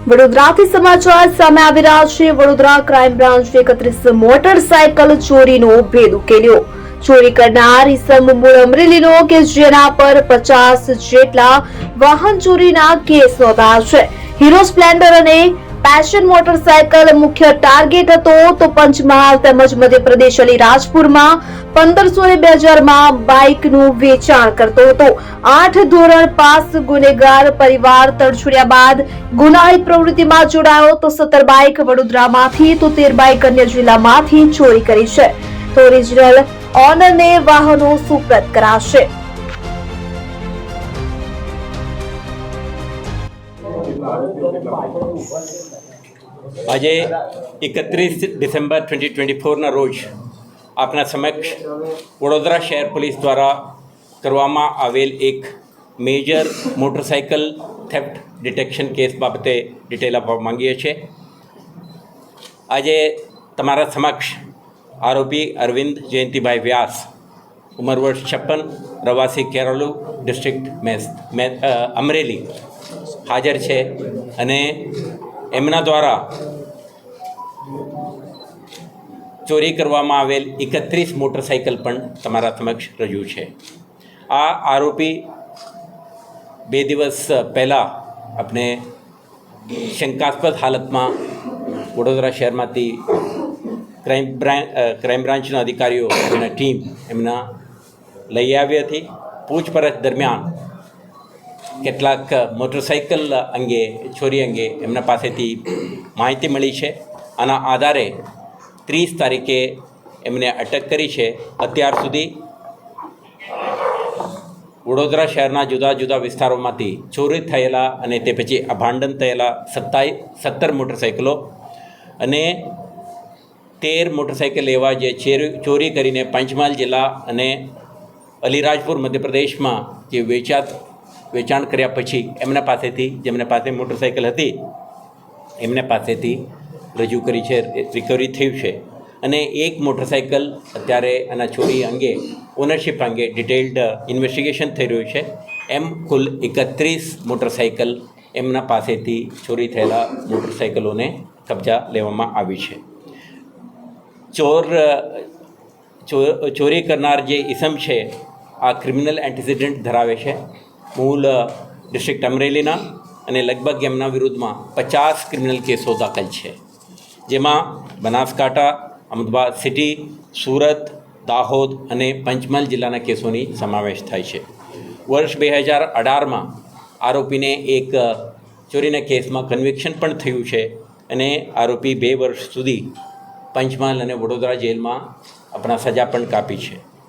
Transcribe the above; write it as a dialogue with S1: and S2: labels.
S1: વડોદરાથી સમાચાર સામે આવી રહ્યા છે। વડોદરા ક્રાઇમ બ્રાન્ચે 31 મોટરસાયકલ ચોરીનો ભેદ ઉકેલ્યો। ચોરી કરનાર ઈસમ મૂળ અમરેલીનો કે જેના પર 50 જેટલા વાહન ચોરીના કેસ નોંધાયા છે। હીરો સ્પ્લેન્ડર અને પેશન મોટરસાયકલ મુખ્ય ટાર્ગેટ હતો તો પંચમહાલ તેમજ મધ્યપ્રદેશ અલીરાજપુરમાં 1500 અને 2000 માં બાઇકનું વેચાણ કરતો હતો। 8 ધોરણ પાસ ગુનેગાર પરિવાર તડછોડ્યા બાદ ગુનાહિત પ્રવૃત્તિમાં જોડાયો તો 17 બાઇક વડોદરામાંથી તો 13 બાઇક અન્ય જિલ્લામાંથી ચોરી કરી છે તો ઓરિજિનલ ઓનરને વાહનો સુપ્રત કરાશે।
S2: આજે 31 ડિસેમ્બર 2024ના રોજ આપના સમક્ષ વડોદરા શહેર પોલીસ દ્વારા કરવામાં આવેલ એક major motorcycle theft detection case બાબતે ડિટેલ આપવા માંગીએ છીએ। આજે તમારા સમક્ષ આરોપી અરવિંદ જયંતિભાઈ વ્યાસ, ઉંમર વર્ષ 56, રહેવાસી કેરોલુ, ડિસ્ટ્રિક્ટ અમરેલી હાજર છે અને એમના દ્વારા ચોરી કરવામાં આવેલ 31 મોટરસાઇકલ પણ તમારા સમક્ષ રજૂ છે। આ આરોપી 2 દિવસ પહેલાં આપણે શંકાસ્પદ હાલતમાં વડોદરા શહેરમાંથી ક્રાઇમ બ્રાન્ચના અધિકારીઓ એમના ટીમ એમના લઈ આવી હતી। પૂછપરછ દરમિયાન કેટલાક મોટરસાઇકલ અંગે ચોરી અંગે એમના પાસેથી માહિતી મળી છે। આના આધારે 30 તારીખે એમને અટક કરી છે। અત્યાર સુધી વડોદરા શહેરના જુદા જુદા વિસ્તારોમાંથી ચોરી થયેલા અને તે પછી અભાંડન થયેલા 17 મોટરસાઇકલો અને 13 મોટરસાઇકલ એવા જે ચોરી કરીને પંચમહાલ જિલ્લા અને અલીરાજપુર મધ્યપ્રદેશમાં જે વેચાણ કર્યા પછી એમના પાસેથી જેમના પાસે મોટરસાઇકલ હતી એમના પાસેથી રજૂ કરી છે, રિકવરી થયું છે અને એક મોટરસાઇકલ અત્યારે આના ચોરી અંગે ઓનરશિપ અંગે ડિટેલ્ડ ઇન્વેસ્ટિગેશન થઈ રહ્યું છે। એમ કુલ 31 મોટરસાઇકલ એમના પાસેથી ચોરી થયેલા મોટરસાઇકલોને કબજા લેવામાં આવી છે। ચોરી કરનાર જે ઇસમ છે આ ક્રિમિનલ એન્ટિસિડન્ટ ધરાવે છે। મૂળ ડિસ્ટ્રિક્ટ અમરેલીના અને લગભગ એમના વિરુદ્ધમાં 50 ક્રિમિનલ કેસો દાખલ છે, જેમાં બનાસકાંઠા, અમદાવાદ સિટી, સુરત, દાહોદ અને પંચમહાલ જિલ્લાના કેસોની સમાવેશ થાય છે। વર્ષ 2018માં આરોપીને એક ચોરીના કેસમાં કન્વિક્શન પણ થયું છે અને આરોપી 2 વર્ષ સુધી પંચમહાલ અને વડોદરા જેલમાં આપણા સજા પણ કાપી છે।